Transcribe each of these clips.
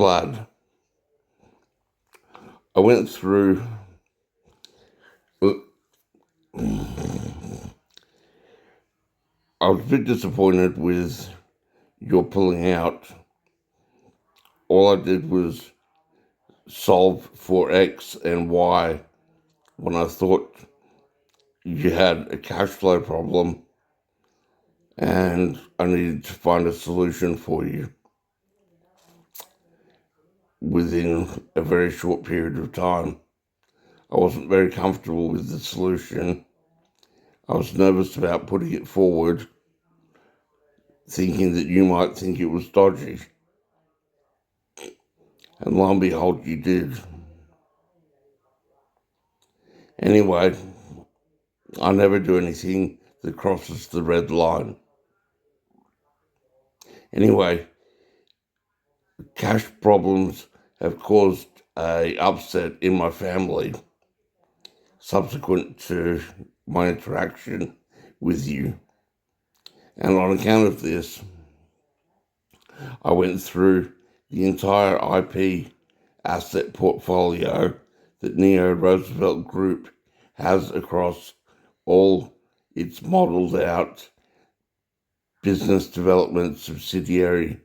Vlad. I went through. I was a bit disappointed with your pulling out. All I did was solve for X and Y when I thought you had a cash flow problem and I needed to find a solution for you within a very short period of time. I wasn't very comfortable with the solution. I was nervous about putting it forward, thinking that you might think it was dodgy. And lo and behold, you did. Anyway, I never do anything that crosses the red line. Anyway, cash problems have caused a upset in my family subsequent to my interaction with you. And on account of this, I went through the entire IP asset portfolio that Neo Roosevelt Group has across all its modeled out business development subsidiary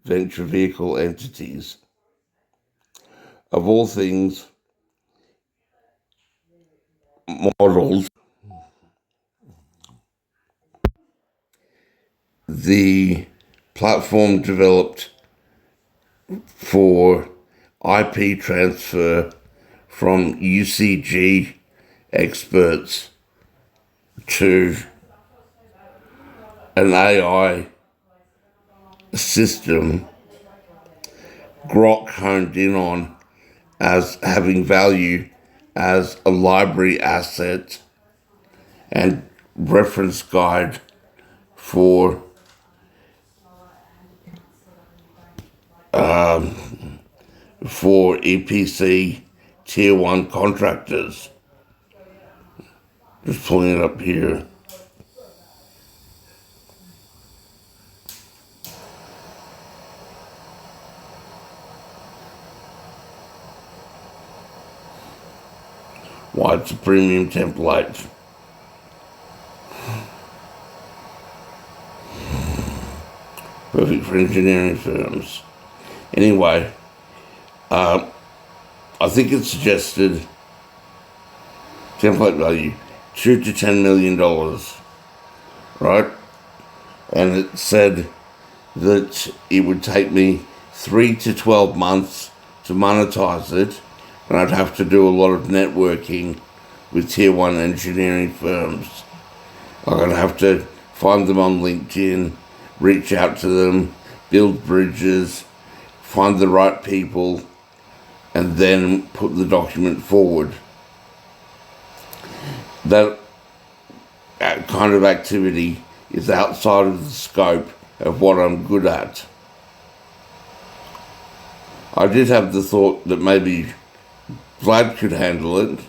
venture vehicle entities. Of all things, modeled the platform developed for IP transfer from UCG experts to an AI system Grok honed in on as having value as a library asset and reference guide for EPC tier 1 contractors. Just pulling it up here. Why, it's a premium template. Perfect for engineering firms. Anyway, I think it suggested template value $2 to $10 million, right? And it said that it would take me 3 to 12 months to monetize it, and I'd have to do a lot of networking with tier 1 engineering firms. I'm going to have to find them on LinkedIn, reach out to them, build bridges, find the right people, and then put the document forward. That kind of activity is outside of the scope of what I'm good at. I did have the thought that maybe Vlad could handle it,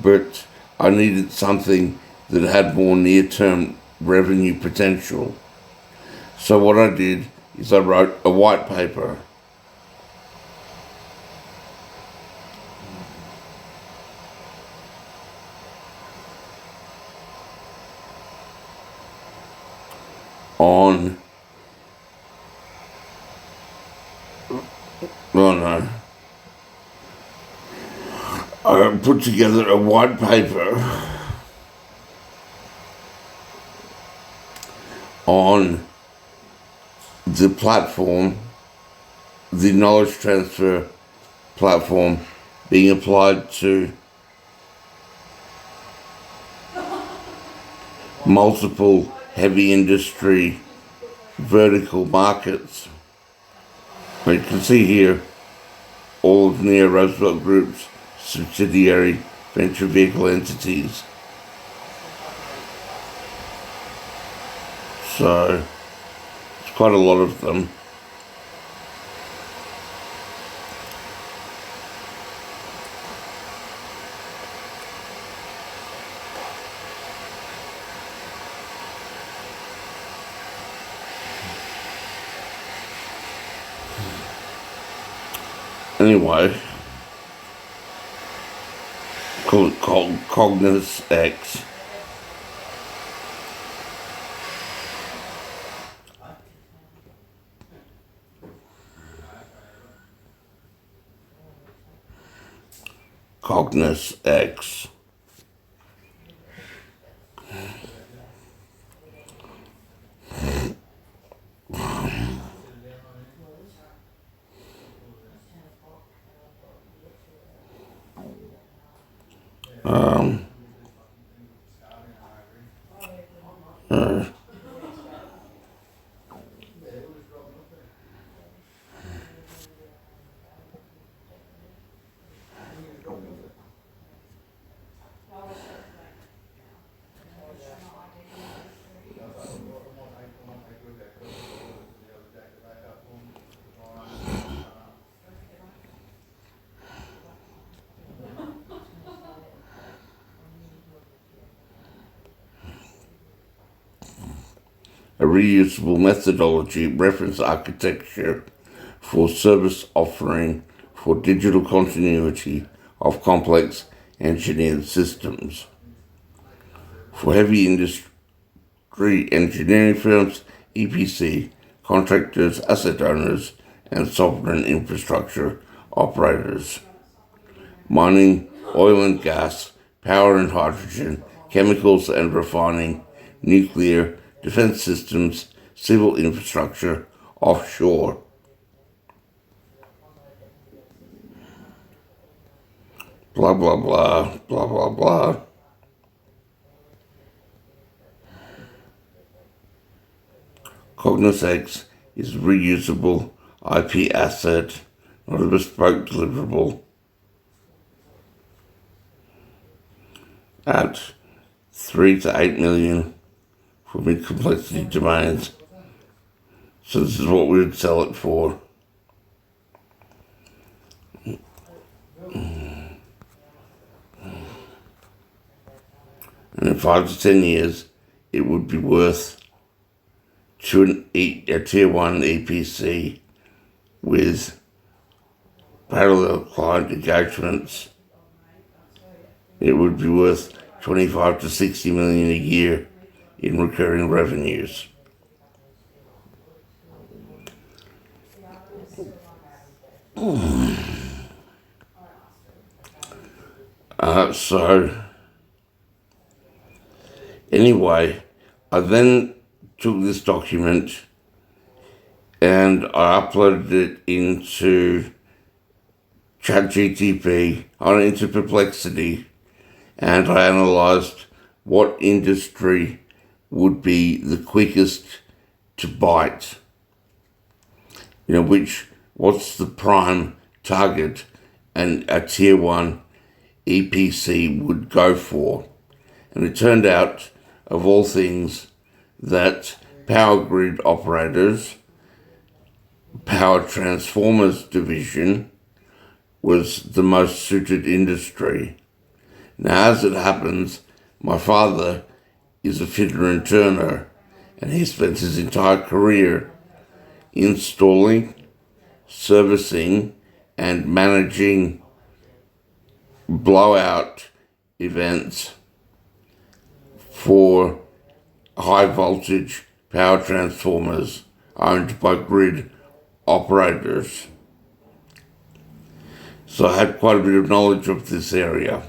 but I needed something that had more near-term revenue potential. So what I did is I wrote a white paper. I put together a white paper on the platform, the knowledge transfer platform being applied to multiple heavy industry vertical markets. You can see here all of Neo Roosevelt Group's subsidiary venture vehicle entities. So it's quite a lot of them. Anyway, call it Cognos X. Cognos X. A reusable methodology, reference architecture for service offering for digital continuity of complex engineered systems. For heavy industry engineering firms, EPC, contractors, asset owners, and sovereign infrastructure operators. Mining, oil and gas, power and hydrogen, chemicals and refining, nuclear, defense systems, civil infrastructure, offshore. Blah, blah, blah, blah, blah, blah. Cognos X is a reusable IP asset, not a bespoke deliverable. At 3 to 8 million for mid-complexity domains. So this is what we would sell it for. And in 5 to 10 years, it would be worth to a tier 1 EPC with parallel client engagements. It would be worth 25 to 60 million a year in recurring revenues. So anyway, I then took this document and I uploaded it into ChatGTP, into Perplexity, and I analysed what industry would be the quickest to bite. What's the prime target and a tier 1 EPC would go for. And it turned out, of all things, that power grid operators, power transformers division, was the most suited industry. Now, as it happens, my father is a fitter and turner, and he spent his entire career installing, servicing, and managing blowout events for high voltage power transformers owned by grid operators. So I had quite a bit of knowledge of this area.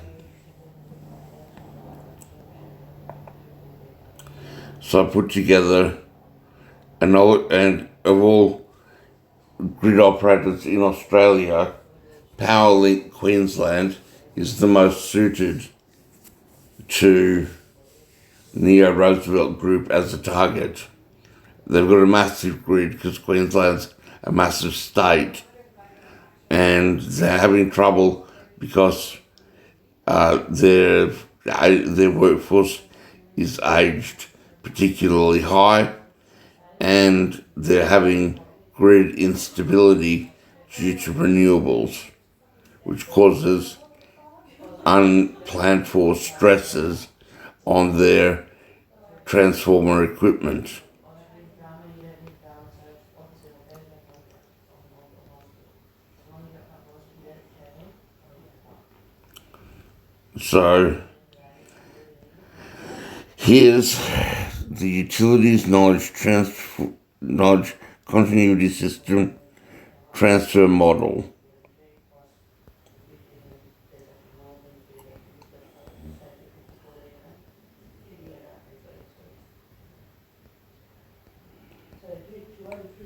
So I put together and of all grid operators in Australia, Powerlink Queensland is the most suited to Neo Roosevelt Group as a target. They've got a massive grid because Queensland's a massive state, and they're having trouble because their workforce is aged particularly high, and they're having grid instability due to renewables, which causes unplanned for stresses on their transformer equipment. So here's the utilities knowledge continuity system transfer model.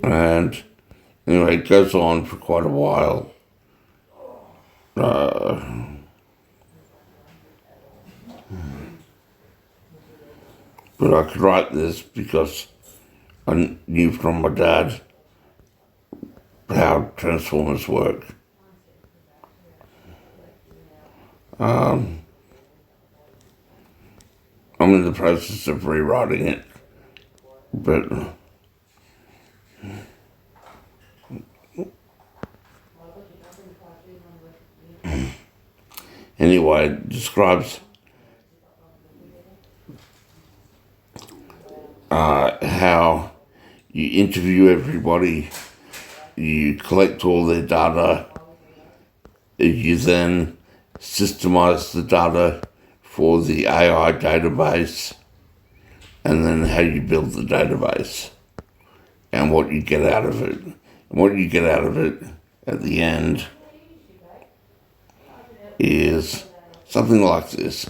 And anyway, it goes on for quite a while. But I could write this because I knew from my dad how transformers work. I'm in the process of rewriting it, but anyway, it describes how you interview everybody, you collect all their data, you then systemize the data for the AI database, and then how you build the database and what you get out of it. And what you get out of it at the end is something like this.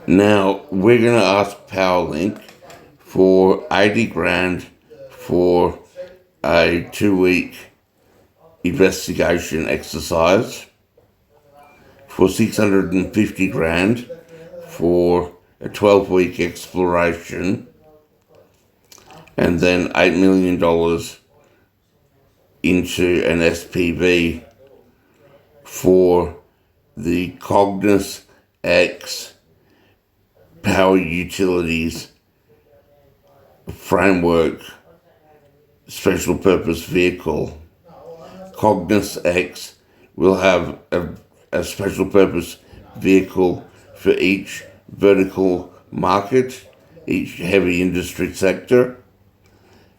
Now, we're going to ask PowerLink for 80 grand for a 2-week investigation exercise, for 650 grand for a 12-week exploration, and then $8 million into an SPV for the Cognos X Power Utilities Framework Special Purpose Vehicle. Cognos X will have a special purpose vehicle for each vertical market, each heavy industry sector,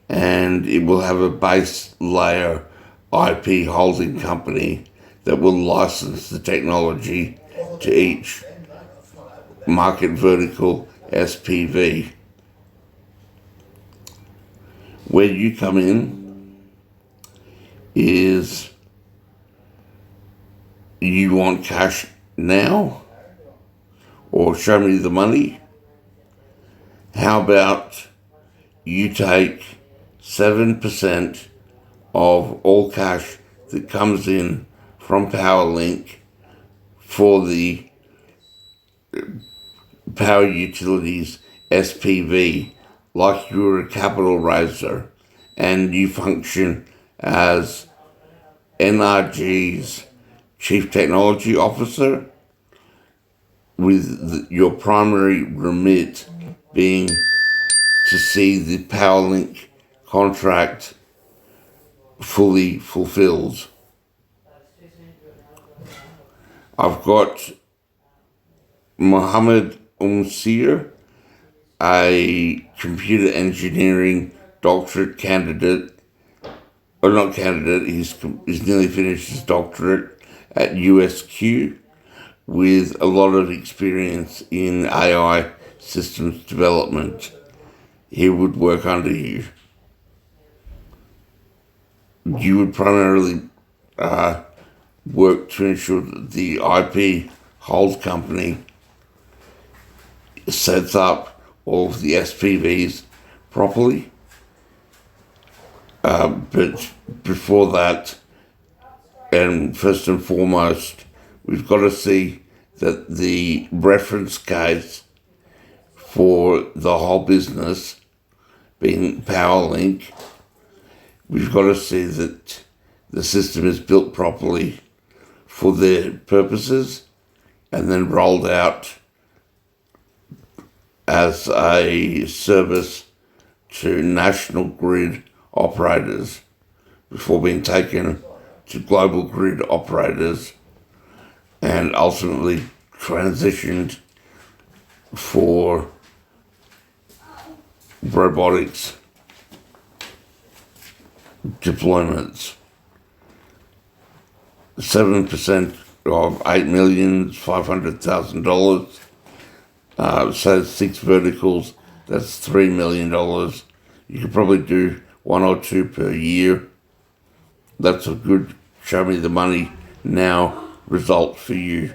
and it will have a base layer IP holding company that will license the technology to each market vertical SPV. Where you come in is you want cash now or show me the money. How about you take 7% of all cash that comes in from PowerLink for the Power Utilities SPV, like you're a capital raiser and you function as NRG's Chief Technology Officer, with your primary remit being to see the PowerLink contract fully fulfilled. I've got Mohammed Umsir, a computer engineering doctorate candidate, or not candidate, he's nearly finished his doctorate at USQ, with a lot of experience in AI systems development. He would work under you. You would primarily work to ensure that the IP hold company sets up all of the SPVs properly. But before that, and first and foremost, we've got to see that the reference case for the whole business, being PowerLink, we've got to see that the system is built properly for their purposes and then rolled out as a service to national grid operators before being taken to global grid operators and ultimately transitioned for robotics deployments. 7% of $8,500,000. So 6 verticals, that's $3 million. You could probably do 1 or 2 per year. That's a good show me the money now result for you.